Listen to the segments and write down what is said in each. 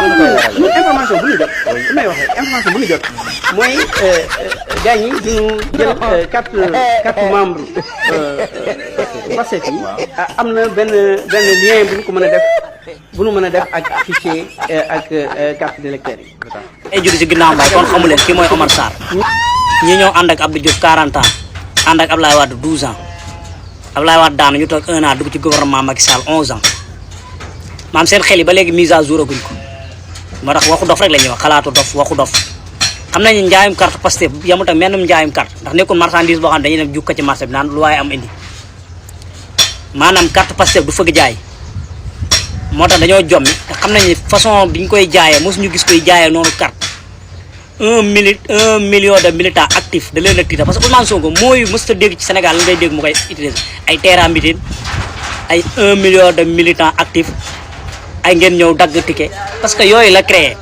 information bu ñu jot li may wax rek information bu ñu jot mooy gars ñi duñu jël carte membre Pastef yi am na benn lien bu ñu ko mën a def bu ñu mën a def ak fichier ak carte d'électeur yi. ay judi ci ginnaaw mbay kon xamu leen kii mooy Omar Sarr ñi ñëw ànd ak Abdou Diouf 40 ans ànd ak Abdoulaye Wade 12 ans Abdoulaye Wade daanu ñu toog 1 an dugg ci gouvernement Macky Sall 11 ans maam seen xel yi ba léegi mise à jour aguñ ko moo tax waxu dof rek la ñuy wax xalaatu dof waxu dof xam nañu njaayum carte Pastef yamut ak mennum njaayum carte ndax nekkul marchandise boo xam ne dañuy dem jukka ci marché bi naan lu waaye am indi maanaam carte Pastef du fëgg jaay moo tax dañoo jommi te xam nañu façon bi ñu koy jaayee mosuñu gis koy jaayee noonu carte 1 million de militants actifs da leen a tiita parce que Ousmane Sonko mooy mosut a dégg ci Sénégal li ngay dégg mu koy utiliser ay terrain mitin ay 1 million de militants actifs ay ngeen ñëw dagg ticket parce que yooyu la créé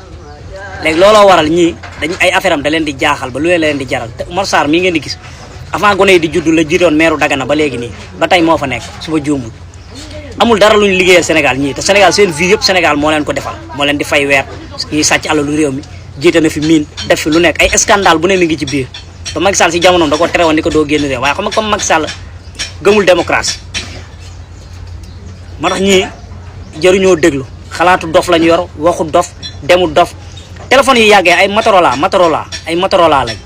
léegi looloo waral ñii dañ ay affaire am da leen di jaaxal ba lu leen di jaral te Omar Sarr mii ngeen di gis avant gone yi di juddu la jiitoon meeru Dagana ba léegi nii ba tey moo fa nekk suba juumul amul dara lu ñu liggéeyal Sénégal ñii te Sénégal seen vie yëpp Sénégal moo leen ko defal moo leen di fay weer ñuy sàcc alalu réew mi jiite na fi miin def fi lu nekk ay scandale bu ne mi ngi ci biir te Macky Sall si jamonoom da ko tere woon ni ko doo génn réew waaye xam nga comme Macky Sall gëmul démocratie moo tax ñii jëruñoo déglu xalaatu dof lañu yor waxu dof demu dof téléphone yi yàggee ay Motorola lañ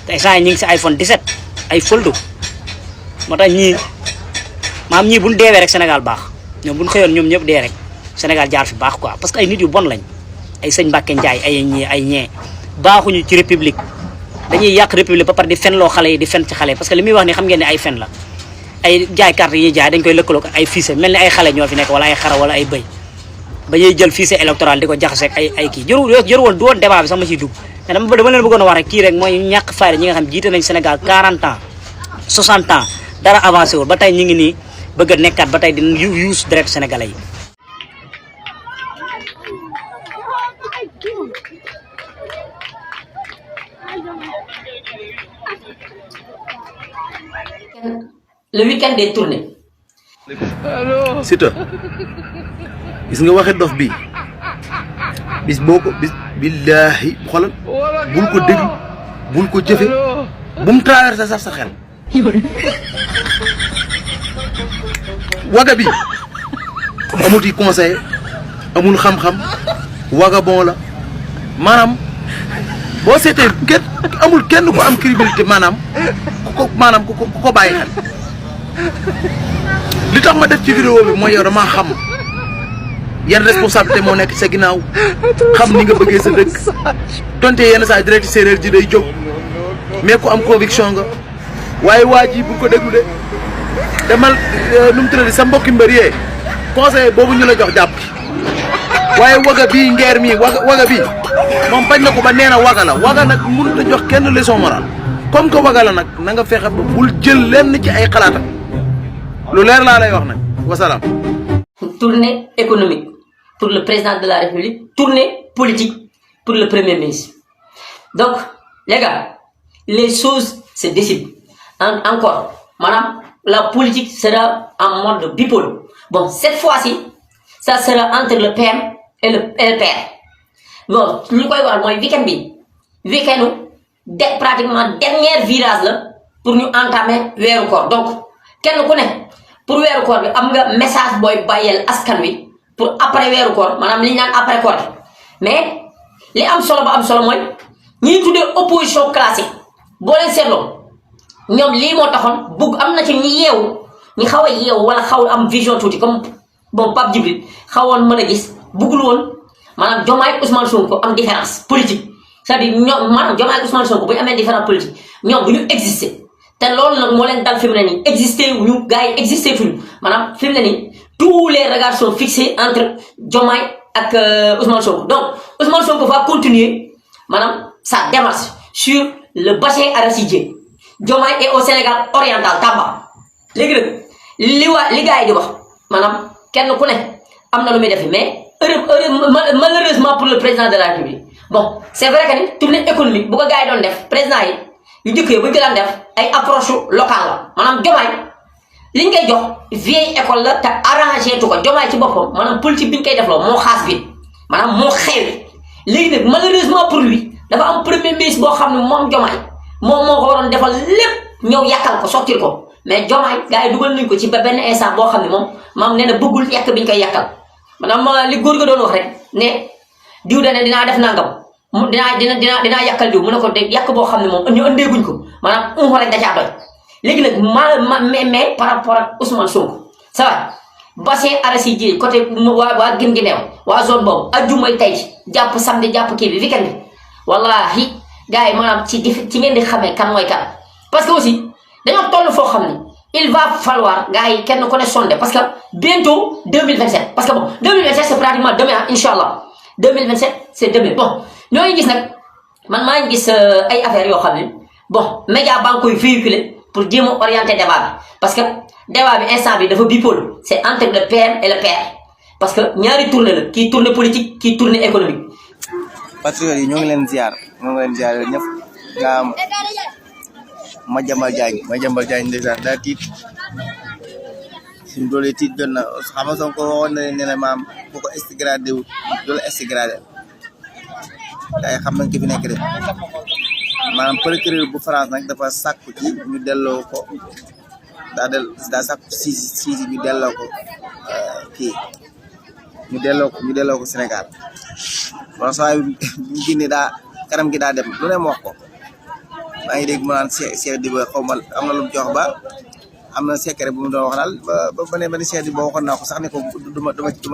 te instant yi ñu ngi si iPhone 17 ay foldo moo tax ñii maam ñii buñ deewee rek Sénégal baax ñoom buñ xëyoon ñoom ñëpp dee rek Sénégal jaar fi baax quoi parce que ay nit yu bon lañ ay sëñ Mbacke Ndiaye ay ñee baaxuñu ci république dañuy yàq république ba pare di fen loo xale yi di fen ci xale yi parce que li muy wax ni xam ngeen ne ay fen la ay jaay carte yi ñuy jaay dañ koy lëkkaloo ay fichier mel ni ay xale ñoo fi nekk wala ay xara wala ay bëy ba ñuy jël fichier électoral di ko jaxaseeg ay kii jëru woon du woon débat bi sax ma ciy dugg mais dama leen bëggoon a wax rek kii rek mooy ñàkk fayda ñi nga xam jiite nañ Sénégal 40 ans 60 ans dara avancé wul ba tey ñi ngi nii bëgg a nekkaat ba tey di yuus deret sénégalais yi. Le week-end des tournées. Siteu gis nga waxe dof bi bis boko bis billahi xolal bul ko déglu bul ko jëfe bu mu traverser sax sa xel waga bi amul yi conseil amul xam-xam waga bon la manam bo sété kenn amul kenn ko am crédibilité manam ko bàyyi xel li tax ma def ci vidéo bi mooy yow dama xam yan responsabilité moo nekk sa ginnaaw xam ni nga bëggee sa dëkk donte yenn saa direct séeréer ji day jóg mais ku am conviction nga waaye waa ji bu ko déglu de demal nu mu tuddati sa mbokki mbër yee conseil boobu ñu la jox jàpp waaye waga bii ngeer mii waga bii moom bañ na ko ba nee na waga la waga nag mënut a jox kenn leçon morale comme que waga la nag na nga fexe ba bul jël lenn ci ay xalaatam lu leer laa lay wax nag wasalaam. Tournée économique pour le président de la République, tournée politique pour le premier ministre. Donc, les gars, les choses se décident. Encore, madame, la politique sera en mode bipolaire. Bon, cette fois-ci, ça sera entre le PM et le père. Bon, nous voyons le week-end, pratiquement dernier virage là, pour nous entamer vers le corps. Donc, quel nous connaît? Pour weeru koor bi am nga message booy bàyyeel askan wi pour après weeru koor maanaam li ñu naan après koor mais li am solo ba am solo mooy ñi tuddee opposition classique boo leen seetloo ñoom lii moo taxoon bugg am na ci ñi yeewu ñi xaw a yeewu wala xaw am vision tuuti comme bon Pape Djibril xawoon mën a gis buggul woon maanaam Diomaye Ousmane Sonko am différence politique c'est-à-dire ñoom maanaam Diomaye Ousmane Sonko bu ñu amee différence politique ñoom bu ñu exister te loolu nag moo leen dal fi mu ne nii existé wuñu gars yi existé fuñu maanaam fi mu ne nii tous les regards sont fixés entre Diomaye ak Ousmane Sonko donc Ousmane Sonko va continuer maanaam sa démarche sur le bassin arachidier Diomaye est au Sénégal oriental Tamba léegi nag li gars yi di wax maanaam kenn ku ne am na lu muy def mais malheureusement pour le président de la République bon c'est vrai que ni tournée économique bu ko gars yi doon def président yi yu njëkkee bu ñu ko daan def ay approche locale la maanaam Diomaye li ñu koy jox vieille école la te arrangé tu ko Diomaye ci boppam maanaam politique bi ñu koy def loo moo xaas bi maanaam moo xewi léegi nag malheureusement pour lui dafa am premier ministre boo xam ne moom Diomaye moom moo ko waroon defal lépp ñëw yàkkal ko sottil ko mais Diomaye gars yi dugal nañ ko ci ba benn instant boo xam ne moom maam nee na bëggul yàq biñ koy yàkkal maanaam li góor ga doon wax rek ne diw dane dinaa def nangam mu dinaa yàkkal diw mu ne ko de yàq boo xam ne moom ñu ëndeeguñ ko maanaam un rek da caa doy léegi nag mais par rapport ak Ousmane Sonko ça va bassin arachidier côté waa gin gi neew waa zone boobu ajjumay tey jàpp samedi jàpp kii bi weekend bi wallahi gars yi maanaam ci ngeen di xamee kan mooy kan parce que aussi dañoo toll foo xam ne il va falloir gars yi kenn ku ne sonde parce que bientôt 2027 parce que bon 2027 c'est pratiquement demain inchallah 2027 c'est demain bon ñoo ngi gis nag man maa ngi gis ay affaires yoo xam ne bon média baa ngi koy véhiculer pour jéem a orienter débat bi parce que débat bi instant bi dafa bipôle c'est entre le PM et le PR parce que ñaari tournée la kii tournée politique kii tournée économique. patriotes yi ñoo ngi leen ziar ñëpp nga am Madiambal Diagne ndeysaan daa tiit suñu doole tiit jot na xam nga Sonko waxoon na ne la maam bu ko extradé wu du la extradé day xam nañ ki fi nekk de maanaam procureur bu France nag dafa sàkku ci ñu delloo ko daa sàkku si ñu delloo ko kii ñu delloo ko Sénégal wala saa yu génne daa kanam gi daa dem lu ne mu wax ko maa ngi dégg mu naan Cheikh Diba xaw ma am na lu mu jox ba am na secret bu mu doon wax daal ba ne Cheikh Diba waxoon naa ko sax ne ko duma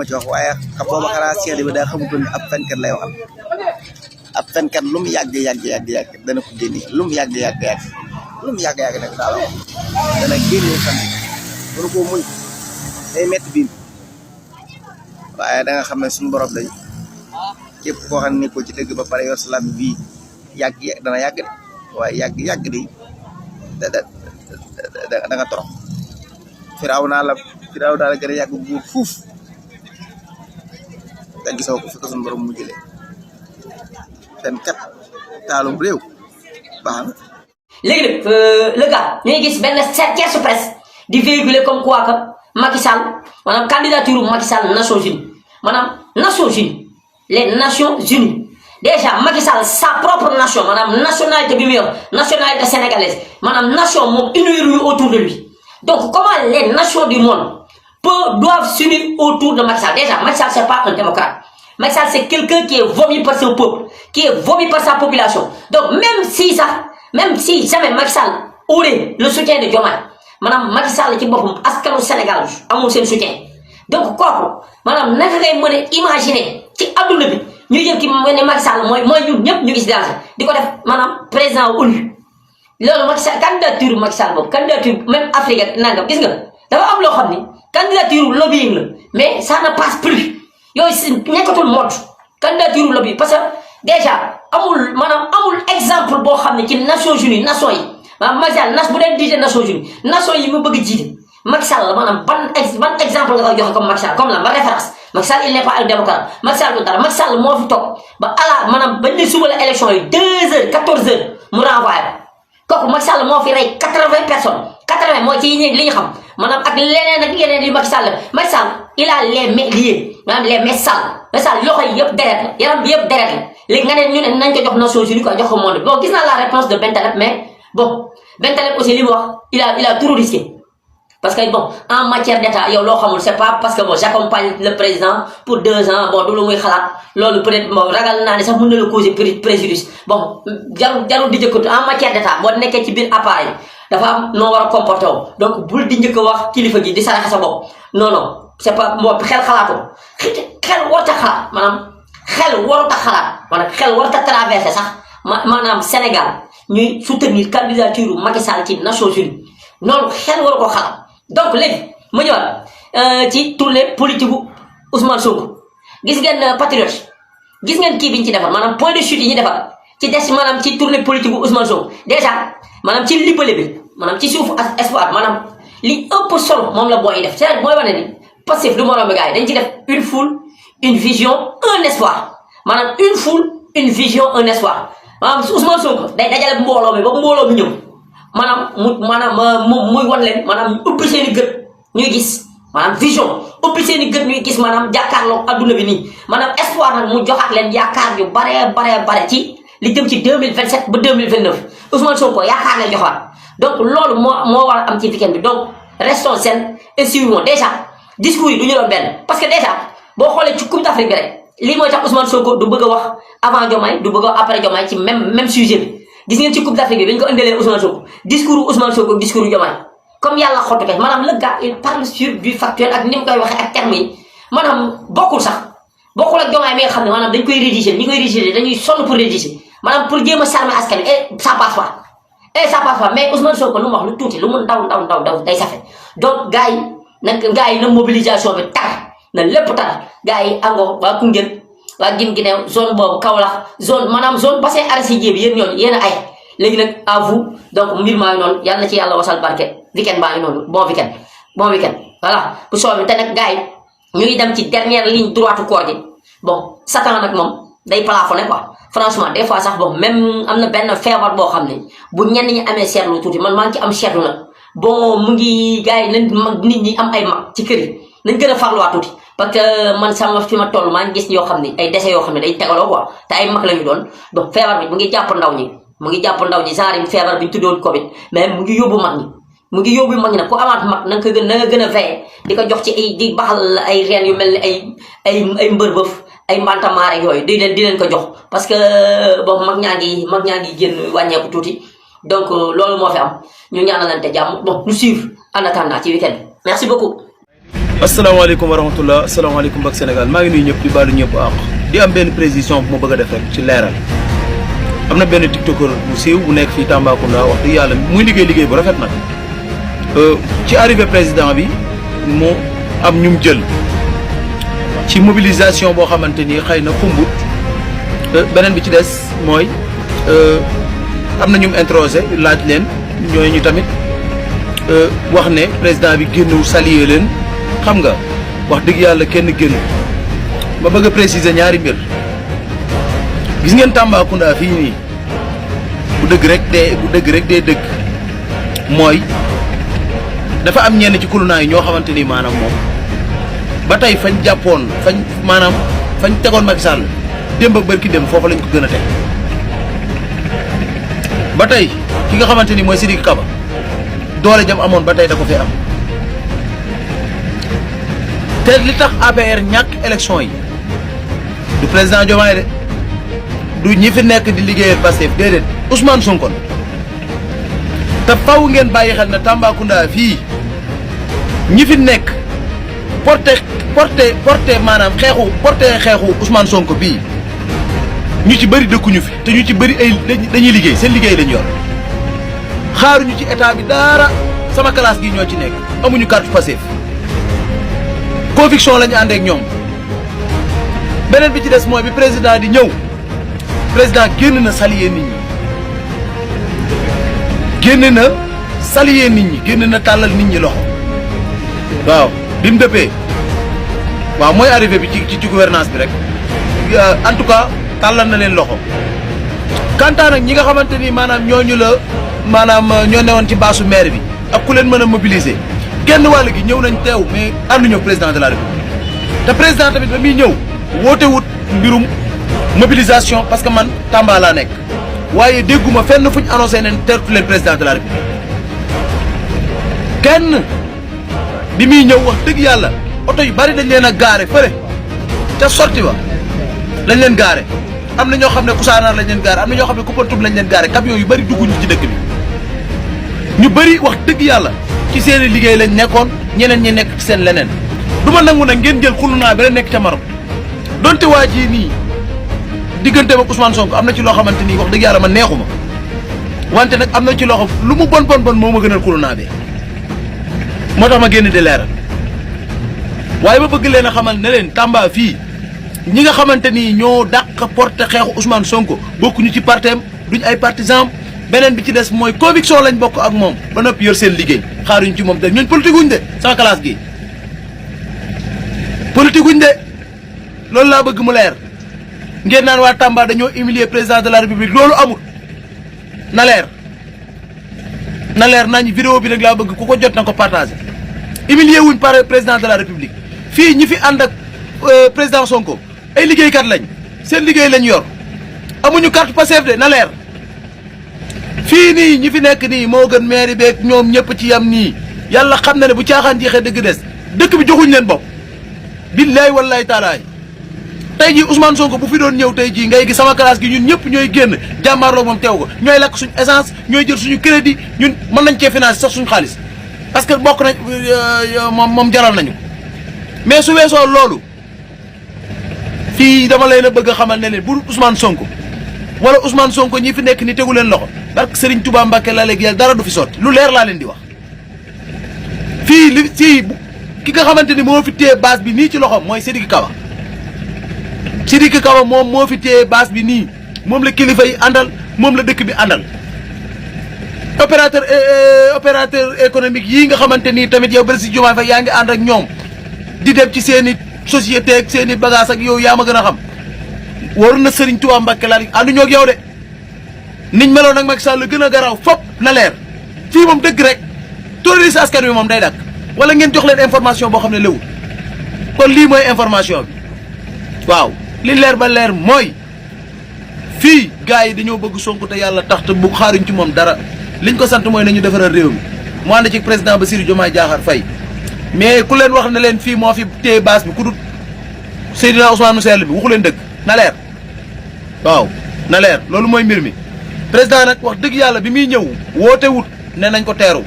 ci wax waaye xam booba xanaa Cheikh Diba daa xamutoon ne ab fenkat lay waxal ab fenkat lu mu yàgg dana ko génne lu mu yàgg nag daal dana génne fan mënu koo muñ day métti biir waaye da nga xam ne suñu borom dañ képp koo xam ne ko ci dëgg ba pare yor sa làmmiñ bii dana yàgg de waaye yàgg di da nga torox firaaw naa la gën a yàgg buur fuuf te gisoo ko fi ko suñu borom mu jëlee ten kat taalum réew baax na léegi nag le gars ñu ngi gis benn tierce presse di véhiculer comme quoi que Macky Sall maanaam candidature Macky Sall Nations Unies maanaam Nations Unies les Nations Unies déjà Macky Sall sa propre nation maanaam nationalité bi mu yor nationalité sénégalaise maanaam nation moom unir autour de lui donc comment les nations du monde doivent s'unir autour de Macky Sall déjà Macky Sall c'est pas un démocrate Macky Sall c'est quelqu'un qui est vomi par son peuple qui est vomi par sa population donc même si jamais Macky Sall aurait le soutien de Diomaye maanaam Macky Sall ci boppam askanu Sénégal amul seen soutien donc kooku maanaam naka ngay mën a imaginer ci adduna bi ñu jël ki ne Macky Sall mooy ñun ñëpp ñu gis danger di ko def maanaam président ONU loolu Macky Sall candidature Macky Sall boobu candidature même Afrique ak nangam gis nga dafa am loo xam ni candidature lobbying la mais ça ne passe plus yooyu si nekkatul mode candidature lobby parce que déjà amul exemple boo xam ne ci Nations Unies nation yi maanaam Macky Sall bu dee jiite Nations Unies nation yi mu bëgg jiite Macky Sall maanaam ban exemple nga koy joxe comme Macky Sall comme la ba référence Macky Sall il n'est pas un démocrate Macky Sall du dara Macky Sall moo fi toog ba maanaam bañ ne suba la élection yi 2h 14h mu renvoyé kooku Macky Sall moo fi rey 80 personnes 80 moo ci li ñu xam maanaam ak leneen yu Macky Sall il a les mains liées maanaam les mains sales Macky Sall loxo yi yëpp deret la yaram bi yëpp deret la léegi nga ne ñu ne nañ ko jox Nations Unies quoi jox ko monde bon gis naa la réponse de Bentaleb mais bon Bentaleb aussi li mu wax il a trop risqué parce que bon en matière d'état yow loo xamul c'est pas parce que bon j'accompagne le président pour 2 ans bon du lu muy xalaat loolu peut-être bon ragal naa ne sax mën na la causer préjudice bon jarul di jëkkatu en matière d'état boo nekkee ci biir appareil dafa am noo war a comporté wu donc bul di njëkk a wax kilifa gi di saraxe sa bopp non c'est pas moo xel xalaatoo xel warut a xalaat maanaam xel warut a xalaat maanaam xel warut a traversé sax maanaam Sénégal ñuy soutenir candidature Macky Sall ci Nations Unies noonu xel waru ko xalaat donc léegi ma ñëwaat ci tournée politique gu Ousmane Sonko gis ngeen patriote gis ngeen kii bi ñu ci defar maanaam point de chute yi ñu defar ci des maanaam ci tournée politique gu Ousmane Sonko déjà maanaam ci lippale bi maanaam ci suufu espoir maanaam li ëpp solo moom la booy def c'est mooy wane ni Pastef du moroom bi gars yi dañ ci def une foule une vision un espoir maanaam une foule une vision un espoir maanaam Ousmane Sonko day dajale mbooloo mi ba mbooloo mi ñëw maanaam muy wan leen maanaam ñu ubbi seen i gët ñuy gis maanaam vision ëpp seen i gët ñuy gis maanaam jàkkaarloog adduna bi nii maanaam espoir nag mu joxaat leen yaakaar yu bare ci li jëm ci 2027 ba 2029 Ousmane Sonko yaakaar lay joxaat donc loolu moo war a am ci weekend bi donc restons sains et suivons déjà discours yi du ñu doon benn parce que déjà boo xoolee ci Coupe d'Afrique bi rek lii mooy tax Ousmane Sonko du bëgg a wax avant Diomaye du bëgg a wax après Diomaye ci même sujet bi gis ngeen ci Coupe d'Afrique bi dañ ko ëndalee Ousmane Sonko discours Ousmane Sonko discours Diomaye comme yàlla xottu kay maanaam le gars il parle sur du factuel ak ni mu koy waxee ak termes yi maanaam bokkul ak Diomaye mi nga xam ne maanaam dañ koy rédiger ñi koy rédiger dañuy sonn pour rédiger maanaam pour jéem a charmer askan et ça passe pas mais Ousmane Sonko lu mu wax lu tuuti lu mu ndaw day safe donc gars yi na mobilisation bi tar na lépp tar gars yi ango waa Koungheul waa Guinguinéo zone boobu Kaolack zone bassin arachidier bi yéen ñooñu yéen a ay léegi nag à vous donc mbir maa ngi noonu yàlla na ci yàlla wasal barke weekend baa ngi noonu bon weekend voilà bu soobee te nag gars yi ñu ngi dem ci dernière ligne droite koor gi bon Satan nag moom day plafonné quoi franchement des fois sax bon même am na benn feebar boo xam ne bu ñenn ñi amee seetlu tuuti man maa ngi ci am seetlu nag bon mu ngi gars yi nañ mag nit ñi am ay mag ci kër yi nañ gën a farluwaat tuuti parce que man sama fi ma toll maa ngi gis yoo xam ne ay décès yoo xam ne day tegaloo quoi te ay mag la ñu doon donc feebar bi mu ngi jàpp ndaw ñi genre feebar bi ñu tuddoon Covid mais mu ngi yóbbu mag ñi nag ku amaat mag na nga gën a veillé di ko jox ci di baxal ay reen yu mel ni ay mbërbëf ay mbantamaar ak yooyu di leen ko jox parce que bon mag ñaa ngi génn wàññeeku tuuti donc loolu moo fi am ñu ñaanalante jàmm bon ñu suivre en attendant ci week-end merci beaucoup. asalaamaaleykum wa rahmatullah asalaamaaleykum mbokk Sénégal maa ngi nuyu ñëpp di baalu ñëpp àq di am benn précision bu ma bëgg a def rek ci leeral am na benn tiktoker bu siiw bu nekk fii Tambacounda wax dëgg yàlla muy liggéey bu rafet nag ci arrivé président bi mu am ñum jël ci mobilisation boo xamante ni xëy na xumbut beneen bi ci des mooy am na ñum introsé laaj leen ñooñu tamit wax ne président bi génnul saluer leen xam nga wax dëgg yàlla kenn génn ma bëgg a préciser ñaari mbir gis ngeen Tambacounda fii nii bu dëgg rek dee dëgg mooy dafa am ñenn ci kulunaa yi ñoo xamante ni maanaam moom ba tey fañ jàppoon fañ tegoon Macky Sall démb ak bërki démb foofu lañ ko gën a teg ba tey ki nga xamante ni mooy Sidiki Kaba doole jam amoon ba tey da ko fee am te li tax APR ñàkk élection yi du président Diomaye de du ñi fi nekk di liggéeyal Pastef déedéet Ousmane Sonko te faw ngeen bàyyi xel na Tambacounda fii ñi fi nekk porté maanaam xeexu Ousmane Sonko bii ñu ci bëri dëkkuñu fi te ñu ci bëri ay dañuy liggéey seen liggéey lañ yor xaaruñu ci état bi dara sama classe gi ñoo ci nekk amuñu carte Pastef conviction lañu ànd ak ñoom beneen bi ci des mooy bi président di ñëw président génn na saluer nit ñi génn na tàllal nit ñi loxo waaw bi mu dëppee waaw mooy arrivé bi ci gouvernance bi rek en tout cas tàllal na leen loxo kantaan nag ñi nga xamante ni maanaam ñoo newoon ci baasu maire bi ak ku leen mën a mobiliser genn wàll gi ñëw nañ teew mais ànduñu ak président de la république te président tamit ba muy ñëw wootewut mbirum mobilisation parce que man Tamba laa nekk waaye dégguma fenn fuñ annoncé neen tertu leen président de la république kenn bi muy ñëw wax dëgg yàlla oto yu bari dañ leen a gaare fële ca sorti ba lañ leen gaare am na ñoo xam ne Kousanaar lañ leen gaare am na ñoo xam ne Koupantoum lañ leen gaare camion yu bari dugguñu ci dëkk bi ñu bari wax dëgg yàlla ci seen i liggéey lañ nekkoon ñeneen ñi nekk ci seen leneen du ma nangu nag ngeen jël xulunaa bi la nekk ca Maroc donte waa ji nii diggante ak Ousmane Sonko am na ci loo xamante ni wax dëgg yàlla man neexuma wante nag am na ci loo xam lu mu bon moo ma gënal xulunaa bi moo tax ma génn di leeral waaye ma bëgg leen a xamal ne leen Tamba fii ñi nga xamante ni ñoo dàq porté xeexu Ousmane Sonko bokkuñu ci parteem duñ ay partisan beneen bi ci des mooy conviction lañ bokk ak moom ba noppi yor seen liggéey xaaruñ ci moom te ñooñ politique wuñ de sama classe gi politique wuñ de loolu laa bëgg mu leer ngeen naan waa Tamba dañoo humilier président de la république loolu amul na leer nañ vidéo bi nag laa bëgg ku ko jot na ko partagé humilié wuñ par président de la république fii ñi fi ànd ak président Sonko ay liggéeykat lañ seen liggéey lañ yor amuñu carte Pastef de na leer fii nii ñi fi nekk nii moo gën maire beeg ñoom ñëpp ci yam nii yàlla xam na ne bu caaxaan jeexee dëgg des dëkk bi joxuñ leen bopp billaay wallaay taalaay tey jii Ousmane Sonko bu fi doon ñëw tey jii ngay gis sama classe gi ñun ñëpp ñooy génn jàmmaarloo moom teew ko ñooy lakk suñu essence ñooy jël suñu crédit ñun mën nañ cee financer sax suñu xaalis parce que bokk nañ moom jaral nañu mais su weesoo loolu fii dama leen a bëgg a xamal ne leen bu Ousmane Sonko wala Ousmane Sonko ñi fi nekk ni tegu leen loxo barke Serigne Touba Mbacké la léegi yàlla dara du fi sotti lu leer laa leen di wax fii li fii ki nga xamante ni moo fi téye base bi nii ci loxom mooy Sidiki Kaba Sidiki Kaba moom moo fi téye base bi nii moom la kilifa yi àndal moom la dëkk bi àndal opérateur économique yii nga xamante nii tamit yow Bassirou Diomaye Faye yaa ngi ànd ak ñoom di dem ci seen i société ak seen i bagage ak yow yaa ma gën a xam waru na Serigne Touba Mbacké laa ànduñoo ak yow de niñ meloon nag Macky Sall gën a garaaw fop na leer fii moom dëgg rek terroriste askan wi moom day dakk wala ngeen jox leen information boo xam ne léwul kon lii mooy information bi waaw li leer ba leer mooy fii gars yi dañoo bëgg Sonko te yàlla tax te bu xaaruñ ci moom dara liñ ko sant mooy nañu defaral réew mi mu ànd ci président Bassirou Diomaye Diakhar Faye mais ku leen wax ne leen fii moo fi téye base bi ku dut Seydina Ousmane Sall bi waxu leen dëgg na leer waaw na leer loolu mooy mbir mi président nag wax dëgg yàlla bi muy ñëw woote wut ne nañ ko teeru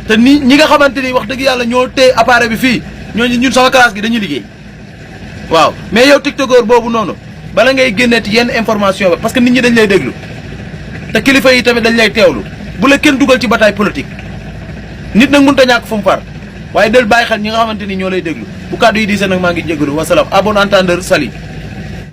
te ñi nga xamante ni wax dëgg yàlla ñoo téye appareil bi fii ñooñu ñun sama classe gi dañuy liggéey waaw mais yow tiktokeur boobu noonu bala ngay génneeti yenn information ba parce que nit ñi dañ lay déglu te kilifa yi tamit dañ lay teewlu bu la kenn dugal ci bataille politique nit nag mënut a ñàkk fu mu far waaye del bàyyi xel ñi nga xamante ni ñoo lay déglu bu kàddu yi diisee nag maa ngi jégalu wasalaam à bon entendeur sali